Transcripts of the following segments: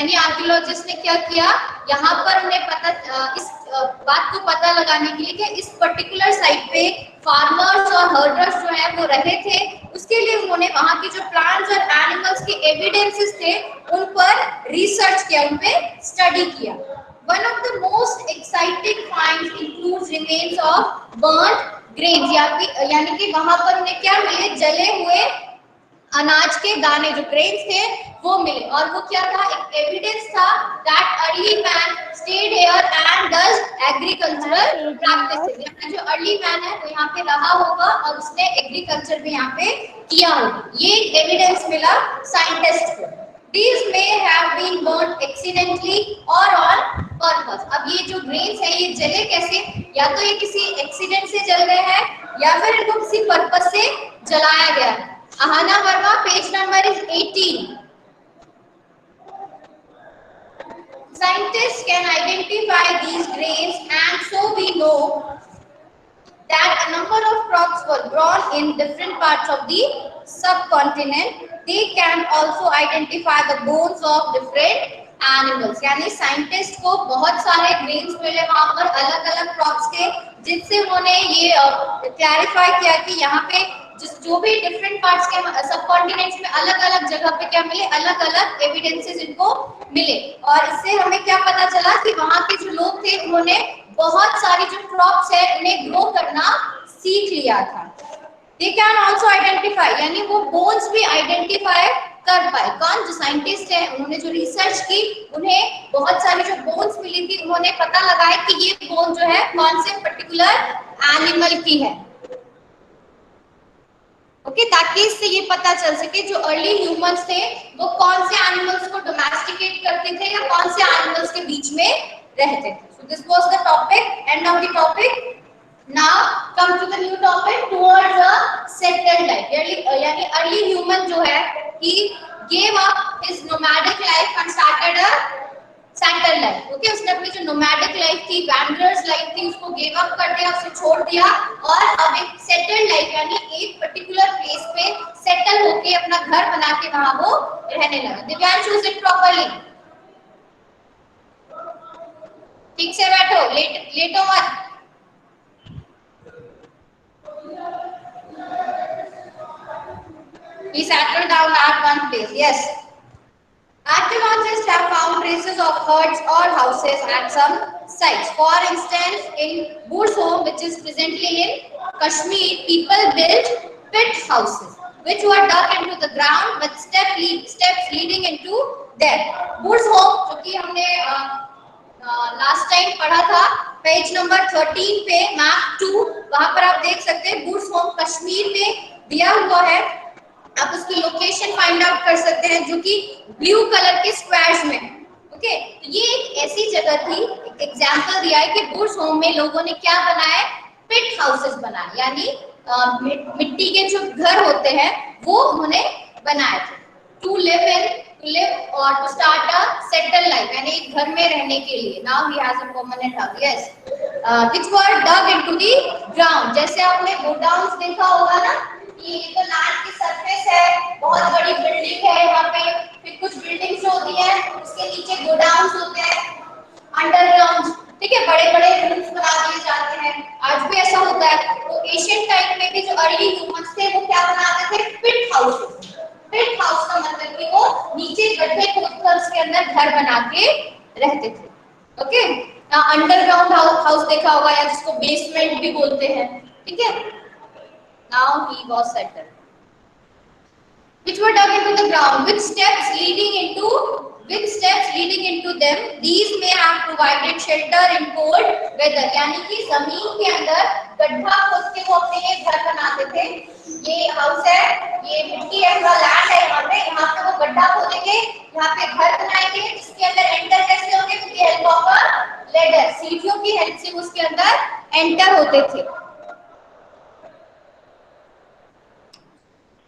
यानी आर्कियोलॉजिस्ट ने क्या किया, यहाँ पर उन्हें इस बात को पता लगाने के लिए कि इस पर्टिकुलर साइट पे फार्मर्स और हर्डर्स जो है वो रहे थे, उसके लिए उन्होंने वहां की जो प्लांट्स और एनिमल्स के एविडेंसेस थे उन पर रिसर्च किया, उन पे स्टडी किया। One of the most exciting finds includes remains of burnt grains, यानी कि वहां पर उन्हें क्या मिले, जले हुए अनाज के दाने जो ग्रेन्स थे वो मिले। और वो क्या था, एक एविडेंस था that early man state here and does agricultural practices. जो अर्ली मैन है वो यहाँ पे रहा होगा और उसने एग्रीकल्चर भी यहाँ पे किया होगा, ये एविडेंस मिला साइंटिस्ट को। These may have been burnt accidentally or on purpose। अब ये जो ग्रेन्स है ये जले कैसे, या तो ये किसी एक्सीडेंट से जल गए हैं या फिर इनको किसी पर्पस से जलाया गया। Ahana Verma, page number is 18. Scientists can identify these grains, and so we know that a number of crops were grown in different parts of the subcontinent. They can also identify the bones of different animals। यानी scientist को बहुत सारे grains मिले वहां पर अलग अलग crops के, जिससे उन्होंने ये क्लैरिफाई किया कि यहाँ पे जो भी डिफरेंट पार्ट्स के सब कॉन्टिनेंट्स में अलग अलग जगह पे क्या मिले, अलग अलग एविडेंसेस इनको मिले। और इससे हमें क्या पता चला कि वहां के जो लोग थे उन्होंने बहुत सारी जो क्रॉप्स है उन्हें ग्रो करना सीख लिया था। दे कैन ऑल्सो आइडेंटिफाई, यानी वो बोन्स भी आइडेंटिफाई कर पाए। कौन, जो साइंटिस्ट है उन्होंने जो रिसर्च की, उन्हें बहुत सारी जो बोन्स मिली थी उन्होंने पता लगाया कि ये बोन जो है कौन से पर्टिकुलर एनिमल की है। ओके, ताकि इससे ये पता चल सके जो अर्ली ह्यूमंस थे वो कौन से एनिमल्स को डोमेस्टिकेट करते थे या कौन से एनिमल्स के बीच में रहते थे। So this was the topic, end of the topic. Now come to the new topic, towards a settled life. यानी अर्ली ह्यूमन जो है he gave up his nomadic life and started a settled life. Okay, उसने अपनी जो nomadic life थी, वैंडरर्स life थी, उसको give up कर दिया, उसे छोड़ दिया और अब एक सेटल्ड लाइफ यानी एक पर्टिकुलर प्लेस पे सेटल होके अपना घर बना के वहां वो रहने लगा। दिव्यांशु, सिट प्रॉपर्ली, ठीक से बैठो, लेटो मत। He settled down at one place. Yes. Archaeologists have found traces of huts or houses at some sites. For instance, in Burzhom, which is presently in Kashmir, people built pit houses, which were dug into the ground with steps leading into them. Burzhom, जो कि हमने last time पढ़ा था, page number 13 पे map 2, वहां पर आप देख सकते हैं बुर्ज़होम कश्मीर में दिया हुआ है। आप उसकी लोकेशन फाइंड आउट कर सकते हैं जो कि ब्लू कलर के स्क्वायर्स में। ओके, तो ये एक ऐसी जगह थी, एक एग्जांपल दिया है कि बुर्ज़होम में लोगों ने क्या बनाया, पिट हाउसेस बनाए, यानी मिट्टी के जो घर होते हैं वो उन्होंने बनाए थे। टू लिव और to start a settle life, यानी एक घर में रहने के लिए। Now he has a permanent house. Yes, which were dug into the ground. जैसे आपने गोडाउन्स देखा होगा ना, ये तो लैंड की सरफेस है, बहुत बड़ी बिल्डिंग है यहाँ पे, फिर कुछ बिल्डिंग्स होती है, उसके नीचे गोडाउन्स होते हैं अंडरग्राउंड, ठीक है, बड़े बड़े रूम्स बना दिए जाते हैं। आज भी ऐसा होता है। तो एशियन टाइम में भी जो अर्ली ह्यूमंस थे वो क्या बनाते थे, पिट हाउसेस। पिट हाउस का मतलब कि वो नीचे गड्ढे खोदकर उसके अंदर घर बना के रहते थे। ओके, अंडरग्राउंड हाउस देखा होगा या जिसको बेसमेंट भी बोलते हैं, ठीक है। Now he was settled. Which were dug into the ground, with steps leading into them. These may have provided shelter in cold weather. यानी कि जमीन के अंदर गड्ढा खोद के वो अपने लिए घर बनाते थे। ये हाउस है, ये मिट्टी है, पूरा लैंड है यहाँ पे वो गड्ढा खोदेंगे, यहाँ पे घर बनाएंगे, जिसके अंदर एंटर कैसे होंगे, with the help of a ladder, सीढ़ियों की हेल्प से उसके अंदर एंटर होते थे।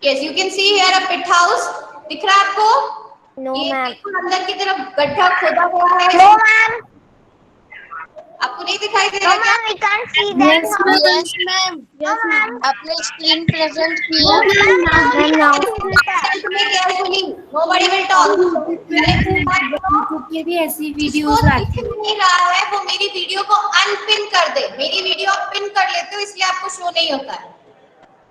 Yes, you can see here a pit house. दिख रहा है आपको? No, ये ma'am. बिल्कुल अंदर की तरफ गड्ढा खोदा हुआ है। No, ma'am. आपको नहीं दिखाई दे रहा क्या? We can't see that. Yes, ma'am. Yes, ma'am. आपने स्क्रीन प्रेजेंट किया। Ma'am, Listen to me carefully. Nobody will talk. खुद के भी ऐसी जिसको वीडियोस दिख लाते हैं। नहीं रहा है वो मेरी वीडियो को अनपिन कर दे। मेरी वीडियो आप पिन कर लेते हो इसलिए आपको शो नहीं होता है।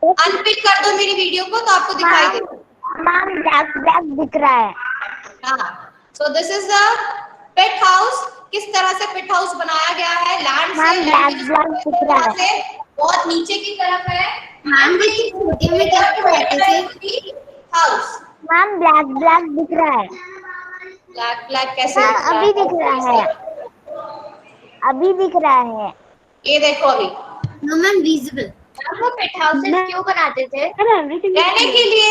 अनपिन कर दो मेरी वीडियो को तो आपको दिखाई मैम देगा। मैम ब्लैक ब्लैक दिख रहा है। हाँ, so this is the pet house. किस तरह से पेट हाउस बनाया गया है, लैंड से, मैम लैंड ब्लैक ब्लैक दिख रहा है। से बहुत नीचे की तरफ है। मैम देखिए छोटे में कैसे रहते थे। हाउस मैम ब्लैक ब्लैक दिख रहा है। ब्लैक ब्लैक कैसे हाँ दिख रहा अभी दिख रहा है। है? अभी दिख रहा है। ये देखो अभी। No ma'am visible. वो पेट हाउसेस क्यों बनाते थे? रहने के लिए।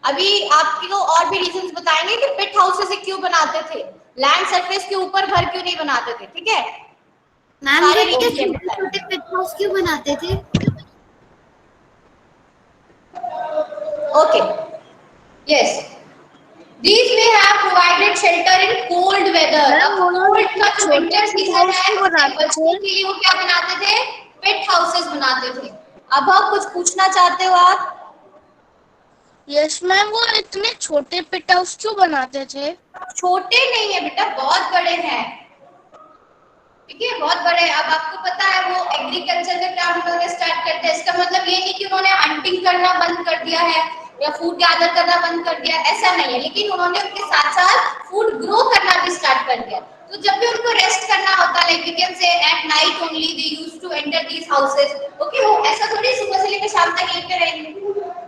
अभी आपको और भी रीजंस बताएंगे कि पेट हाउसेस क्यों बनाते थे, लैंड सरफेस के ऊपर घर क्यों नहीं बनाते थे, ठीक है? मैम सारे ये रीजन छोटे छोटे पेट हाउस क्यों बनाते थे? Okay, yes, these may have provided shelter in cold weather. अब cold का जो winter season है उससे बचने के लिए वो क्या बनाते थे? पेट हाउसेस बनाते थे। अब आप कुछ पूछना चाहते हो आप? यस मैम, वो इतने छोटे पेट हाउस क्यों बनाते थे? छोटे नहीं है बेटा, बहुत बड़े हैं, ठीक है, बहुत बड़े। अब आपको पता है वो एग्रीकल्चर का काम उन्होंने स्टार्ट कर दिया। इसका मतलब ये नहीं कि उन्होंने हंटिंग करना बंद कर दिया है या फूड गैदर करना बंद कर दिया, ऐसा नहीं है, लेकिन उन्होंने उनके साथ साथ फूड ग्रो करना भी स्टार्ट कर दिया। तो जब भी उनको रेस्ट करना होता है, like we can say at night only they used to enter these houses. Okay, वो ऐसा थोड़ी सुबह से लेकर शाम तक यहीं पे रहेंगे,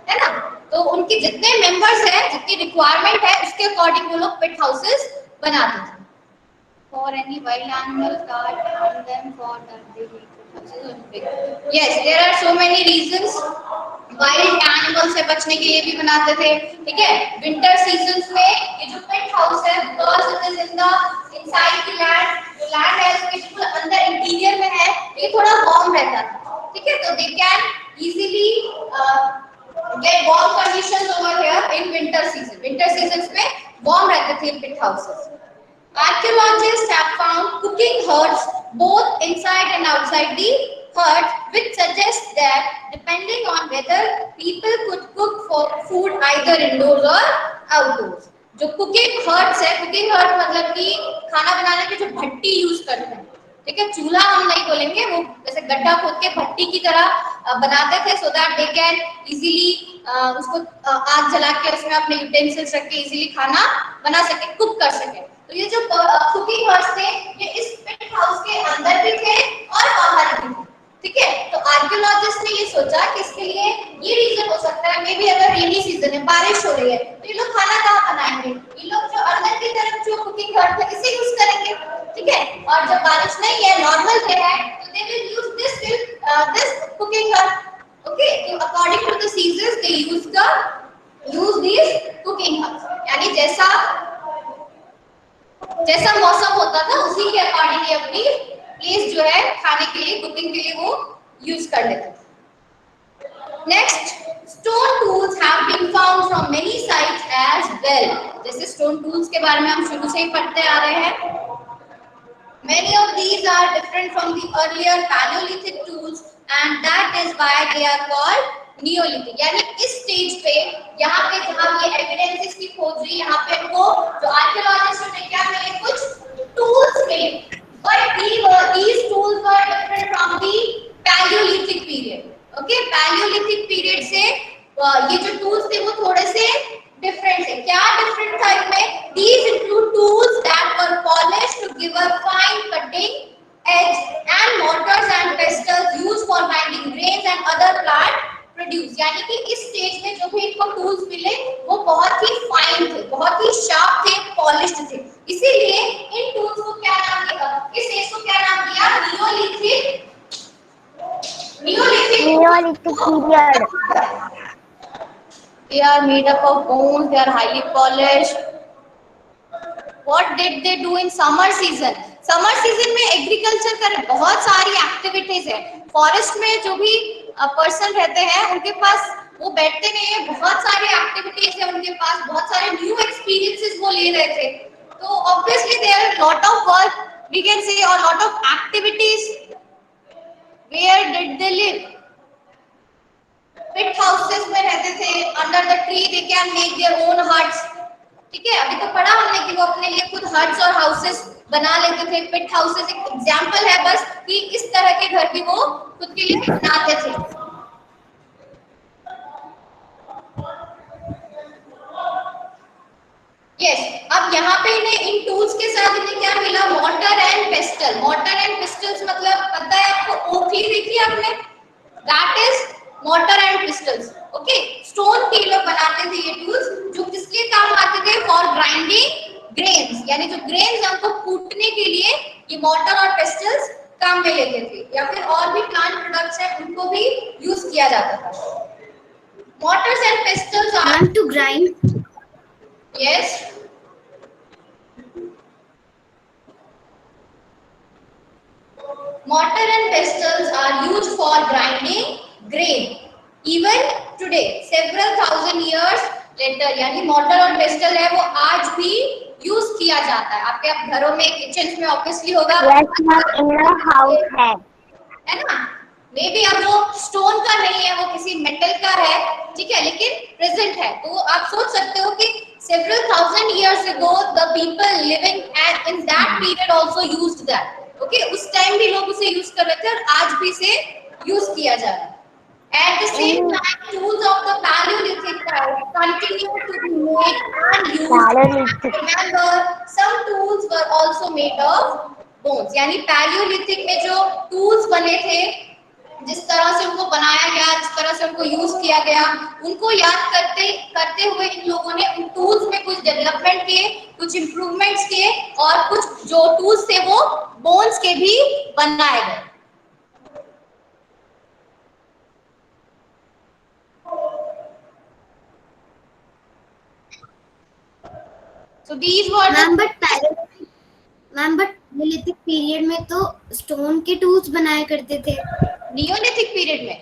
है ना? तो उनके जितने मेंबर्स हैं, जितनी रिक्वायरमेंट है उसके अकॉर्डिंग वो लोग पेट हाउसेस बनाते थे। For any wild animal caught on them for that they need. Yes, there are so many reasons. Wild animal से बचने के लिए भी बनाते थे, ठीक है? विंटर सीजन्स में ये जो पेट हाउस है, because it is in the inside the land, जो लैंड है उसके बिल्कुल अंदर इंटीरियर में है, ये थोड़ा वार्म रहता था, ठीक है? तो they can easily get warm conditions over here in winter season. Winter seasons में warm रहते थे pit houses. Archaeologists have found cooking huts both inside and outside the hut, which suggests that depending on whether people could cook for food either indoors or outdoors. जो cooking hertz है, cooking hurt मतलब कि खाना बनाने के जो भट्टी use करते हैं, ठीक है? चूल्हा हम नहीं बोलेंगे, वो जैसे गड्ढा खोद के भट्टी की तरह बनाते थे, so that they can easily उसको आग जला के उसमें अपने यूटेंसिल्स रख के इजीली खाना बना सके, कुक कर सके। तो ये जो कुकिंग हर्ट्स थे ये इस पिट हाउस के अंदर भी थे और बाहर भी थे, ठीक है? तो आर्कियोलॉजिस्ट ने ये सोचा कि इसके लिए ये रीजन हो सकता है, मे बी अगर रेनी सीजन है, बारिश हो रही है, तो ये लोग खाना कहाँ बनाएंगे? ये लोग जो अंदर की तरफ जो कुकिंग हट है इसे यूज करेंगे, ठीक है? और जब बारिश नहीं है, नॉर्मल डे है, तो they will use this cooking hut. Okay, तो according to the seasons they use these cooking huts, यानी जैसा जैसा मौसम होता था उसी के अकॉर्डिंग ये अपनी प्लेस जो है खाने के लिए, कुकिंग के लिए वो यूज कर लेते थे। Next, stone tools have been found from many sites as well. जैसे स्टोन टूल्स के बारे में हम शुरू से ही पढ़ते आ रहे हैं। Many of these are different from the earlier Paleolithic tools and that is why they are called Neolithic. यानी इस स्टेज पे यहाँ पे जहाँ ये एविडेंसेस की खोज हुई, यहाँ पे इनको जो आर्कियोलॉजिस्ट ने क्या मिले, कुछ टूल्स मिले, but these tools were different from the Paleolithic period. Okay, Paleolithic period से ये जो टूल्स थे वो थोड़े से डिफरेंट है। क्या डिफरेंट था इनमें? These include tools that were polished to give a fine cutting edge and mortars and pestles used for grinding grains and other plant produce. यानी कि इस स्टेज में जो भी इनको टूल्स मिले वो बहुत ही फाइन थे, बहुत ही शार्प थे, पॉलिश्ड थे। इसीलिए इन टूल्स को क्या नाम दिया, इस स्टेज को क्या नाम दिया? Neolithic period. They are made up of bones, they are highly polished. What did they do in summer season? Summer season में एग्रीकल्चर कर बहुत सारी एक्टिविटीज है। फॉरेस्ट में जो भी पर्सन रहते हैं उनके पास वो बैठते नहीं है, बहुत सारी एक्टिविटीज है उनके पास, बहुत सारे न्यू एक्सपीरियंसेस वो ले रहे थे। तो obviously there are lot of work, we can say, और lot of activities. Where did they live? Pit houses में रहते थे, under the tree they can make their own huts, ठीक है, अभी तो पढ़ा हमने कि वो अपने लिए खुद हट्स और हाउसेस बना लेते थे। पिट हाउसेस एक एग्जांपल है बस कि इस तरह के घर भी वो खुद के लिए बनाते थे। यस, अब यहाँ पे इन्हें इन टूल्स के साथ इन्हें क्या मिला? Mortar and pastel. Mortar and pastels मतलब पता है आपको? ओखली देखी आपने? That is mortar and pistols. Okay, stone के लोग बनाते थे ये टूल्स, जो किसके काम आते थे? फॉर ग्राइंडिंग ग्रेन्स, यानी जो ग्रेन्स हमको कूटने के लिए ये मॉर्टर और पिस्टल्स काम में लेते थे। या फिर और भी प्लांट प्रोडक्ट्स हैं उनको भी यूज किया जाता था। Mortars and pestles are to grind. Yes, mortar and pestles are used for grinding grain even today several thousand years later। यानी mortar और pestle है वो आज भी यूज किया जाता है। आपके आप घरों में किचन में ऑब्वियसली होगा। यस मैम, इन हाउस है ना? मे बी अब वो स्टोन का नहीं है, वो किसी मेटल का है, ठीक है, लेकिन प्रेजेंट है। तो आप सोच सकते हो कि several thousand years ago the people living in that period also used that। Okay, उस टाइम भी लोग उसे यूज कर रहे थे और आज भी इसे यूज किया जा रहा है। At the same time, tools of the Paleolithic time continue to be made and used। Paleolithic। Remember, some tools were also made of bones। यानी पैलियोलिथिक में जो टूल्स बने थे, जिस तरह से उनको बनाया गया, जिस तरह से उनको यूज किया गया, उनको याद करते करते हुए इन लोगों ने उन टूल्स में कुछ डेवलपमेंट किए, कुछ इंप्रूवमेंट्स किए और कुछ जो टूल्स थे वो बोन्स के भी बनाए गए। So these were the ma'am but Neolithic period में तो स्टोन के टूल्स बनाया करते थे। नियोलिथिक पीरियड में,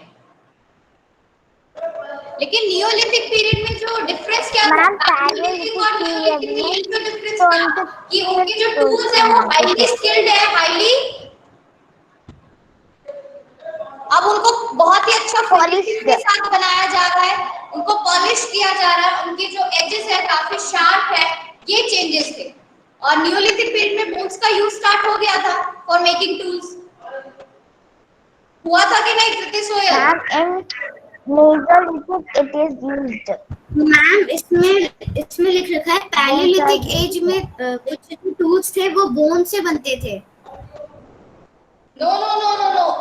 लेकिन नियोलिथिक पीरियड में जो डिफरेंस क्या था? मैम, पैलियोलिथिक और नियोलिथिक में ये जो डिफरेंस था stone कि उनके जो टूल्स है वो हाईली स्किल्ड है, हाईली, अब उनको बहुत ही अच्छा फिनिशिंग के साथ बनाया जा रहा है, उनको पॉलिश किया जा रहा है, उनके जो एजेस है काफी शार्प है, ये चेंजेस थे। और नियोलिथिक पीरियड में बोन्स का यूज स्टार्ट हो गया था फॉर मेकिंग टूल्स। हुआ था कि नहीं कृति सोयल? Ma'am, in Mesolithic it is used. Ma'am इसमें लिख रखा है पैलियोलिथिक एज में कुछ टूल्स थे वो बोन से बनते थे। No.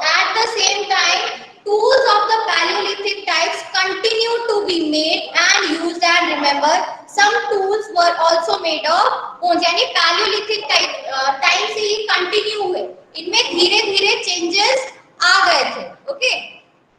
At the same time, tools of the Paleolithic types continue to be made and used, and remember, some tools were also made of bones। यानी Paleolithic टाइम से ही continue हुए, इनमें धीरे धीरे चेंजेस आ गए थे। ओके,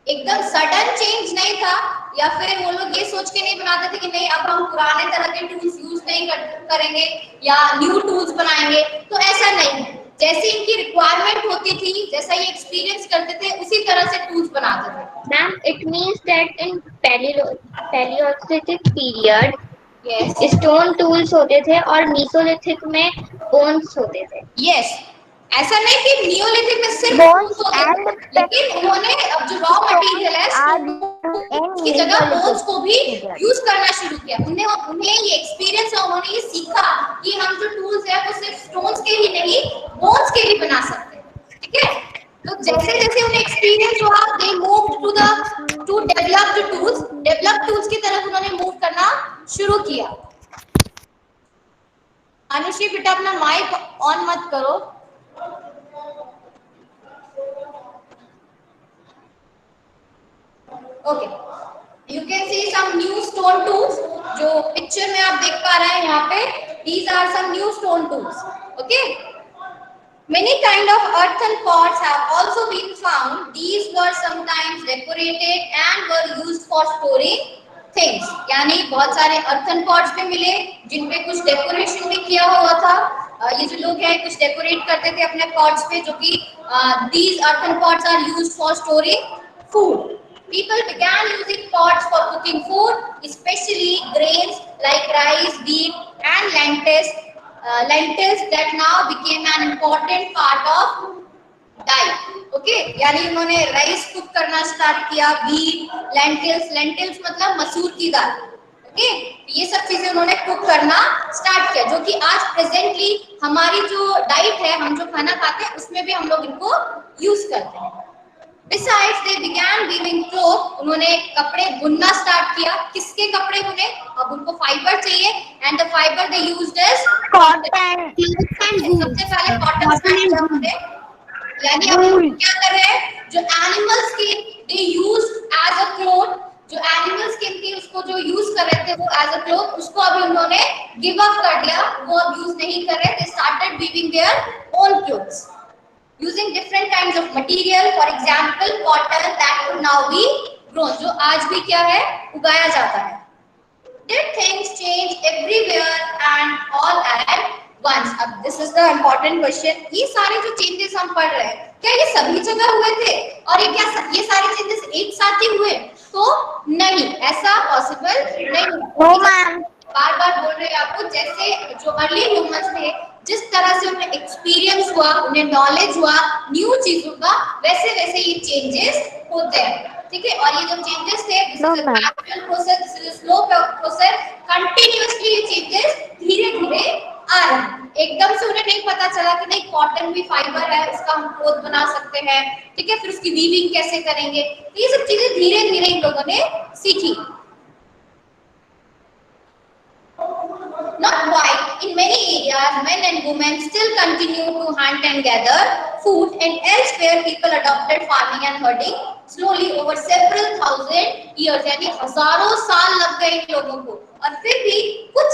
एकदम सडन चेंज नहीं था, या फिर वो लोग ये सोच के नहीं बनाते थे कि नहीं अब हम पुराने तरह के टूल्स यूज नहीं करेंगे या न्यू टूल्स बनाएंगे, तो ऐसा नहीं है। जैसे इनकी रिक्वायरमेंट होती थी, जैसा ये एक्सपीरियंस करते थे, उसी तरह से टूल्स बनाते थे। Ma'am it means that in Palaeolithic period yes, stone tools होते थे और मीसोलिथिक में बोन्स होते थे। यस, ऐसा नहीं कि नियोलिथिक में सिर्फ Bones bones होते थे, and लेकिन उन्होंने अब जो रॉ मटेरियल है stone की जगह बोन्स को भी यूज करना शुरू किया। उन्हें ये एक्सपीरियंस है, उन्होंने ये सीखा कि हम जो टूल्स है वो सिर्फ स्टोन्स के ही नहीं बोन्स के भी बना सकते हैं। ठीक है, तो जैसे जैसे उन्हें एक्सपीरियंस हुआ, they moved to develop tools की तरफ उन्होंने मूव करना शुरू किया। अनुश्री बेटा अपना माइक ऑन मत करो। Okay, you can see some new stone tools, जो पिक्चर में आप देख पा रहे हैं यहाँ पे, these are some new stone tools. Okay, many kind of earthen pots have also been found। These were sometimes decorated and were used for storing things। यानी बहुत सारे earthen pots भी मिले जिन पे कुछ डेकोरेशन भी किया हुआ था। ये जो लोग हैं कुछ डेकोरेट करते थे अपने pots पे, जो कि these earthen pots are used for storing food। People began using pots for cooking food, especially grains like rice, wheat, and lentils that now became an important part of diet। Okay, यानी उन्होंने rice cook करना start किया, wheat, lentils मतलब मसूर की दाल। Okay, ये सब चीजें उन्होंने कुक करना स्टार्ट किया, जो कि आज प्रेजेंटली हमारी जो डाइट है, हम जो खाना खाते हैं उसमें भी हम लोग इनको यूज करते हैं। Besides, they began weaving cloth. उन्होंने कपड़े बुनना स्टार्ट किया। किसके कपड़े बुने? अब उनको फाइबर चाहिए, and the fiber they used is Cotton. सबसे पहले कॉटन स्टार्ट किया उन्होंने। यानी अब Wool. हम क्या कर रहे हैं, जो animal skin they use as a cloth, जो एनिमल स्किन थी उसको जो यूज कर रहे थे वो एज अ क्लोथ, उसको अभी उन्होंने गिव अप कर दिया, वो अब यूज नहीं कर रहे। They started weaving their own clothes using different kinds of material, for example cotton that could now be grown, जो आज भी क्या है, उगाया जाता है। Did things change everywhere and all at once? अब this is the important question, ये सारे जो changes हम पढ़ रहे हैं, क्या ये सभी जगह हुए थे और ये सारे changes एक साथ ही हुए? तो नहीं, ऐसा पॉसिबल नहीं। No, ma'am. बार बार बोल रहे हैं आपको, जैसे जो अर्ली ह्यूमंस थे, जिस तरह से उन्हें एक्सपीरियंस हुआ, उन्हें नॉलेज हुआ न्यू चीजों का, वैसे वैसे ये चेंजेस होते हैं। ठीक है, और ये जो चेंजेस थे, this No, is a ma'am. Gradual process, this is a slow process, continuously ये चेंजेस धीरे धीरे आ रहे हैं। एकदम से उन्हें नहीं पता चला कि नहीं कॉटन भी फाइबर है, उसका हम क्लोथ बना सकते हैं, ठीक है, फिर उसकी वीविंग कैसे करेंगे, तो ये सब चीजें धीरे धीरे इन लोगों ने सीखी। Not quite. In many areas, men and women still continue to hunt and gather food, and elsewhere people adopted farming and herding slowly over several thousand years. यानी हजारों साल लग गए इन लोगों को, और फिर भी कुछ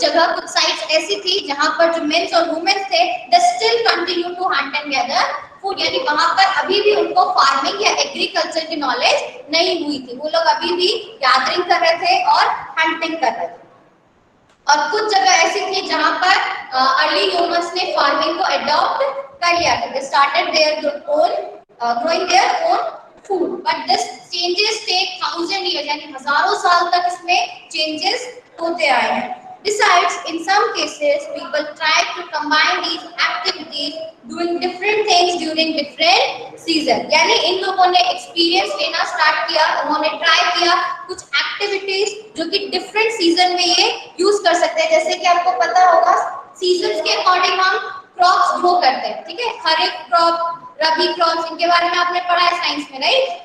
जगह, कुछ साइट्स ऐसी थी जहां पर जो मेंस और वुमेन्स थे, they still continue to hunt and gather food. यानी वहां पर अभी भी उनको फार्मिंग या एग्रीकल्चर की नॉलेज नहीं हुई थी, वो लोग अभी भी गैदरिंग कर रहे थे और हंटिंग कर रहे थे। और कुछ जगह ऐसी थी जहां पर अर्ली ह्यूमंस ने फार्मिंग को अडॉप्ट कर लिया था, they started their own growing their own food, but this changes take 1000 years, यानी हजारों साल तक इसमें चेंजेस होते आए हैं। Besides, in some cases, people try to combine these activities, doing different things during different season. यानी इन लोगों ने एक्सपीरियंस लेना स्टार्ट किया, उन्होंने ट्राई किया कुछ एक्टिविटीज जो कि डिफरेंट सीजन में ये यूज कर सकते हैं। जैसे कि आपको पता होगा, सीजन्स के अकॉर्डिंग हम क्रॉप्स ग्रो करते हैं, ठीक है, खरीफ क्रॉप, रबी क्रॉप्स, इनके बारे में आपने पढ़ा है साइंस में, राइट?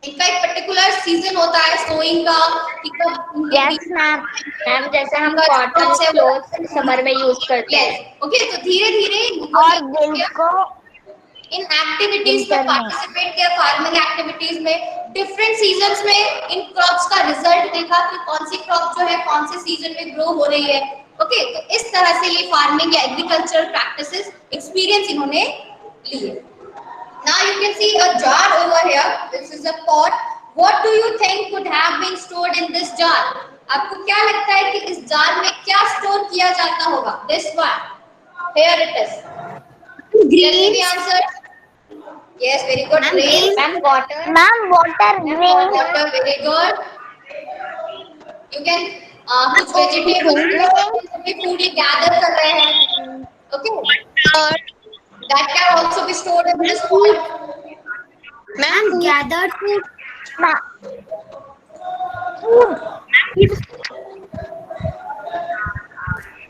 इनका एक पर्टिकुलर सीजन होता है सोइंग का, ठीक है। Yes, ma'am. मैम जैसे हम कॉटन क्लोथ समर में यूज करते हैं। ओके, तो धीरे धीरे और दिल को इन एक्टिविटीज में winter में। पार्टिसिपेट किया, फार्मिंग एक्टिविटीज में, डिफरेंट सीजन्स में इन क्रॉप्स का रिजल्ट देखा कि कौन सी क्रॉप जो है कौन से सीजन में ग्रो हो रही है। ओके, तो इस तरह से ये फार्मिंग या एग्रीकल्चरल प्रैक्टिसेस एक्सपीरियंस इन्होंने लिए। Now you can see a jar over here. This is a pot. What do you think could have been stored in this jar? आपको क्या लगता है कि इस जार में क्या स्टोर किया जाता होगा? This one. Here it is. Let's see the answer. Yes, very good. Grains. Ma'am water. Ma'am, water, rain. Water, very good. You can कुछ vegetables, food ये gather कर रहे हैं. Okay. That can also be stored in this pot. Ma'am, gathered food. Food.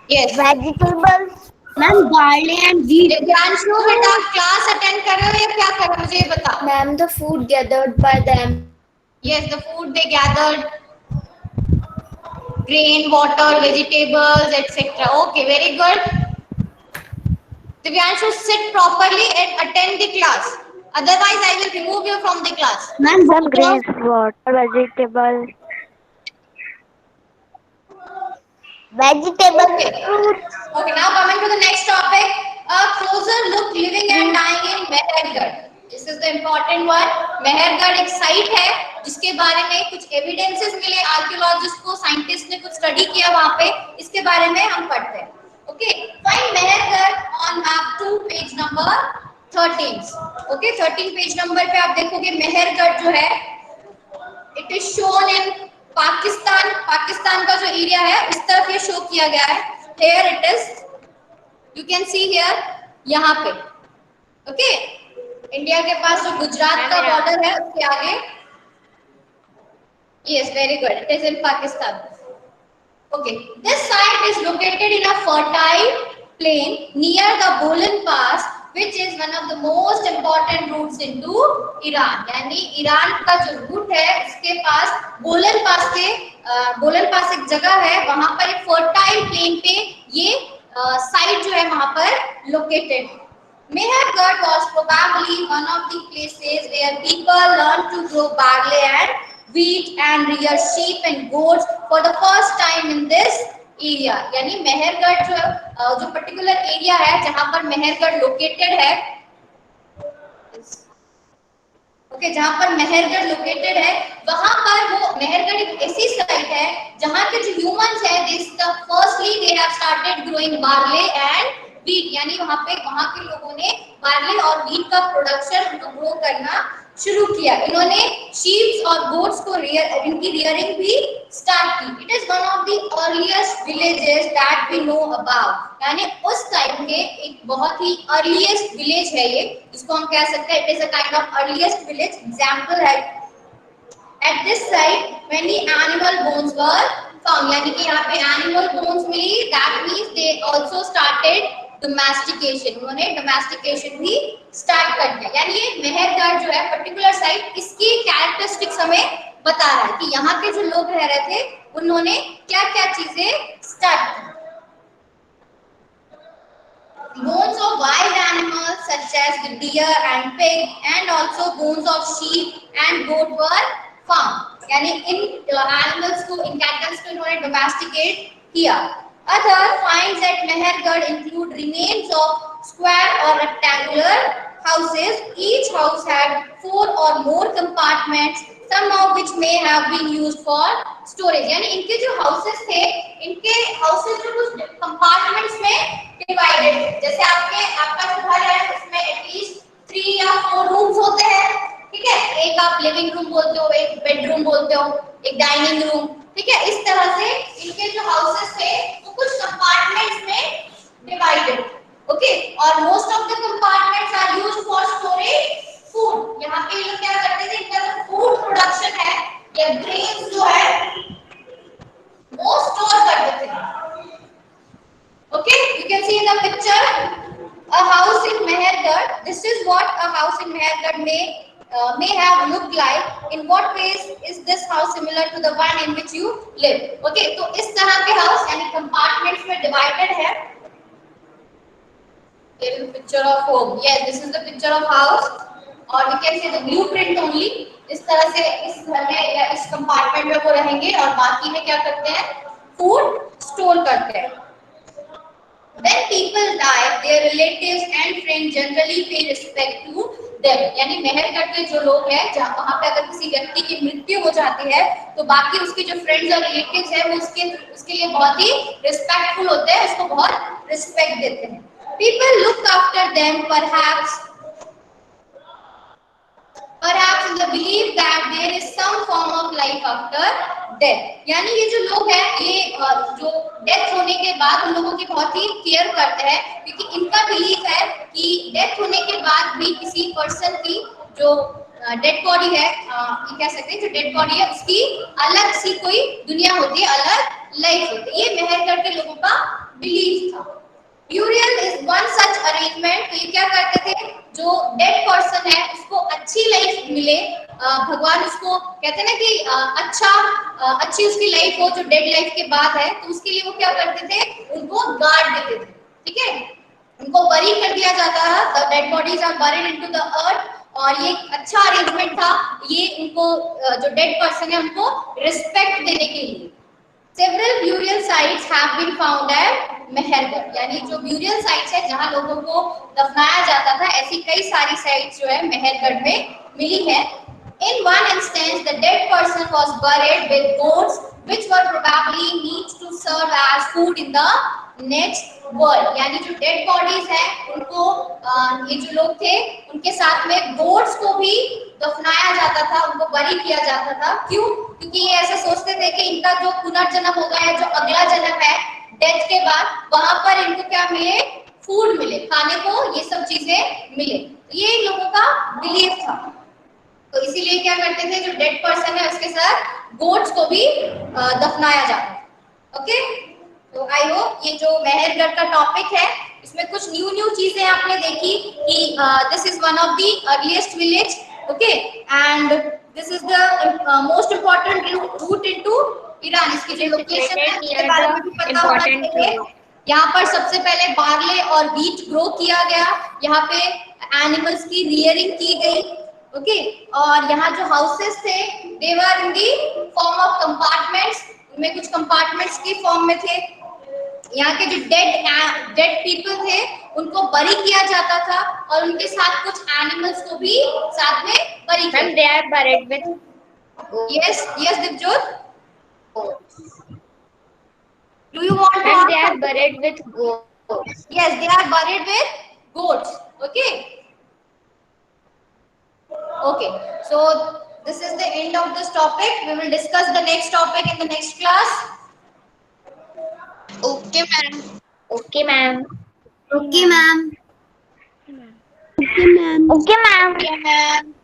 Yes. Vegetables. Ma'am, barley and wheat. Divyanshu बेटा class attend कर रहे हो या क्या कर रहे हो मुझे ये बता। Ma'am, the food gathered by them. Yes, the food they gathered, grain, water, vegetables, etc. Okay, very good. Divyanshu, sit properly and attend the class. Otherwise, I will remove you from the class. Ma'am, Some grains, water, vegetable. Vegetable, Okay. fruits. Okay, now coming to the next topic. A closer look living and dying in Mehergarh. This is the important one. Mehrgarh एक site है जिसके बारे में कुछ evidences मिले, archaeologist को, scientist ने कुछ स्टडी किया वहां पे, इसके बारे में हम पढ़ते हैं। Okay, find Mehrgarh on map 2 page number 13. Okay, 13 page number पे आप देखोगे मेहरगढ़ जो है, it is shown in Pakistan. Pakistan का जो एरिया है उस तरफ ये शो किया गया है। Here it is, you can see here, यहाँ पे। ओके, इंडिया के पास जो गुजरात का बॉर्डर है उसके आगे। Yes, very good. It is in Pakistan. Okay, this site is located in a fertile plain near the Bolan Pass, which is one of the most important routes into Iran. यानी Iran का जो root है उसके पास बोलन पास एक जगह है, वहां पर एक फर्टाइल प्लेन पे ये साइट जो है वहां पर लोकेटेड है. Mehergarh was probably one of the places where people learned to grow barley and wheat and rear sheep and goats for the first time in this area. यानी मेहरगढ़ जो particular area है जहां पर मेहरगढ़ लोकेटेड है, okay, जहां पर Mehrgarh located है वहां पर वो मेहरगढ़ एक ऐसी साइट है जहां के जो ह्यूमंस है firstly they have started growing barley and wheat. यानी वहां के लोगों ने बार्ले और वीट का प्रोडक्शन उनको ग्रो करना शुरू किया. इन्होंने शीप्स और गोट्स को इनकी रियरिंग भी स्टार्ट की. It is one of the earliest villages that we know about. यानी उस टाइम के एक बहुत ही अर्लीस्ट विलेज है ये, इसको हम कह सकते हैं it is a kind of earliest village. Example है at this site many animal bones were found. यानी कि यहाँ पे animal bones milli. that means they also started domestication. उन्होंने domestication भी start कर दिया. यानी ये मेहरगढ़ जो है पर्टिकुलर साइट इसकी कैरेक्टरिस्टिक्स हमें बता रहा है कि यहाँ के जो लोग रह रहे थे उन्होंने क्या क्या चीजें स्टार्ट की. Bones of wild animals such as the deer and pig and also bones of sheep and goat were found. यानी इन एनिमल्स को, इन कैटल्स को इन्होंने डोमेस्टिकेट किया. Other finds at Mehergarh include remains of square or rectangular houses. Each house had 4 or more compartments, some of which may have been used for storage. यानी इनके जो houses थे, इनके houses जो कुछ compartments में divided थे. जैसे आपका जो घर है उसमें at least 3 या 4 rooms होते हैं, ठीक है. एक आप लिविंग रूम बोलते हो, एक बेडरूम बोलते हो, एक डाइनिंग रूम, ठीक है. इस तरह से इनके जो हाउसेस थे वो कुछ कंपार्टमेंट्स में डिवाइडेड, ओके. और most of the compartments are used for storage food. यहाँ पे लोग क्या करते थे, इनका जो फूड प्रोडक्शन है या ग्रेन्स जो है वो स्टोर करते थे. Okay, you can C in the picture a house in Mehergarh. This is what a house in Mehergarh may have looked like. In what ways is this house similar to the one in which you live? Okay, तो इस तरह के house यानी compartments में divided है. Here is the picture of home. Yes, this is the picture of house. Or we can say the blueprint only. इस तरह से इस घर में या इस कंपार्टमेंट में वो रहेंगे और बाकी में क्या करते हैं, फूड स्टोर करते हैं. When people die, their relatives and friends generally pay respect to them. यानी मेहरगढ़ के जो लोग हैं, जहाँ वहाँ पे अगर किसी व्यक्ति की मृत्यु हो जाती है तो बाकी उसके जो फ्रेंड्स और रिलेटिव्स हैं वो उसके लिए बहुत ही रिस्पेक्टफुल होते हैं, उसको बहुत रिस्पेक्ट देते हैं. People look after them perhaps in the belief that there is some form of life after death. यानी ये जो लोग हैं ये जो डेथ होने के बाद उन लोगों की बहुत ही केयर करते हैं, क्योंकि इनका बिलीफ है कि डेथ होने के बाद भी किसी पर्सन की जो डेड बॉडी है, ये कह सकते हैं जो डेड बॉडी है उसकी अलग सी कोई दुनिया होती है, अलग लाइफ होती है. ये मेहरगढ़ के लोगों का बिलीफ था. Burial is one such arrangement. तो ये क्या करते थे, जो डेड पर्सन है उसको अच्छी लाइफ मिले, भगवान उसको कहते हैं ना कि अच्छी उसकी लाइफ हो जो डेड लाइफ के बाद है, तो उसके लिए वो क्या करते थे, उनको गार्ड देते थे, ठीक है. उनको बरी कर दिया जाता था. Dead bodies are buried into the earth. और ये अच्छा अरेंजमेंट था, ये उनको जो डेड पर्सन है उनको रिस्पेक्ट देने के लिए. Several burial sites have been found at Mehergarh. यानी जो burial sites है जहाँ लोगों को दफनाया जाता था, ऐसी कई सारी sites जो है मेहरगढ़ में मिली है. In one instance, the dead person was buried with goats, which were probably meant to serve as food in the next world. यानी जो dead bodies है उनको ये जो लोग थे उनके साथ में goats को भी दफनाया जाता था, उनको बरी किया जाता था. क्यों? क्योंकि ये ऐसा सोचते थे कि इनका जो पुनर्जन्म होगा या जो अगला जन्म है डेथ के बाद, वहां पर इनको क्या मिले, फूड मिले, खाने को ये सब चीजें मिले. ये इन लोगों का बिलीफ था. तो इसीलिए क्या करते थे, जो डेड पर्सन है उसके साथ गोट्स को भी दफनाया जाता है। ओके, तो आई होप ये जो मेहरगढ़ का टॉपिक है इसमें कुछ न्यू चीजें आपने देखी कि this is one of the earliest village, okay, and this is the most important route into Iran. इसकी जो लोकेशन है उसके बारे में भी पता होना चाहिए। यहाँ पर सबसे पहले बार्ले और व्हीट ग्रो किया गया, यहाँ पे एनिमल्स की रियरिंग की गई, ओके, और यहाँ जो हाउसेस थे दे वर इन दी फॉर्म ऑफ कंपार्टमेंट्स, उनमें कुछ कंपार्टमेंट्स की फॉर्म में थे। यहाँ के जो डेड पीपल थे उनको बरी किया जाता था और उनके साथ कुछ एनिमल्स को भी साथ में बरी किया। Ma'am, they are buried with yes Dipjot, do you want to Ma'am, ask they are something? buried with goats. Yes, they are buried with goats. Okay. Okay. So this is the end of this topic. We will discuss the next topic in the next class. Okay, ma'am. Okay, ma'am. Okay, ma'am. Okay, ma'am. Okay, ma'am.